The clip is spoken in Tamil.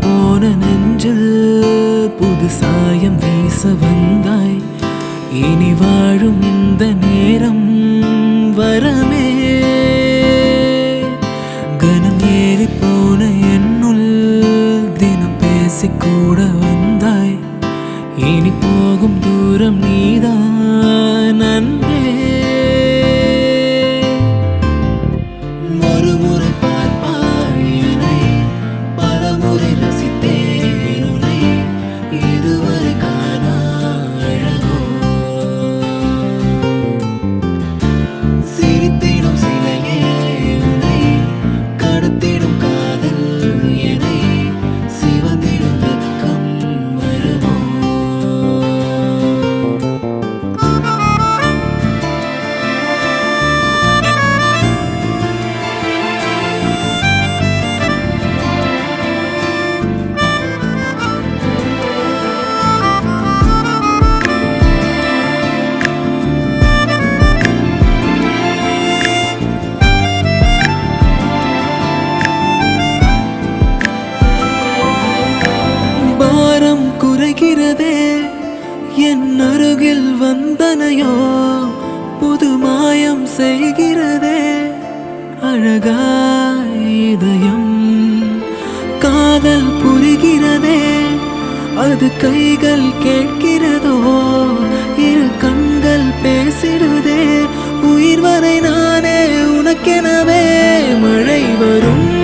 போன நெஞ்சில் புது சாயம் வீச வந்தாய். இனி வாழும் இந்த நேரம் வரமே. கனம் ஏறி போன என்னுள் தினம் பேசிக்கூட வந்தாய். இனி போகும் தூரம் நீதான் அன்பே. மறுமுறை பார்ப்பாய் என்னை, பலமுறை ரசித்தேன் உன்னை. இதுவரை காணா அழகோ, சிரித்திடும் சிலையே உன்னை, கடத்திடும் காதல் என்னை, சிவந்திடும் வெட்கம் வருமோ. பாரம் குறைகிறதே என் அருகில் வந்தனையோ, புது மாயம் செய்கிறதே அழகாய் இதயம். காதல் புரிகிறதே அது கைகள் கேட்கிறதோ, இரு கண்கள் பேசிடுதே. உயிர் வரை நானே உனக்கெனவே. மழை வரும்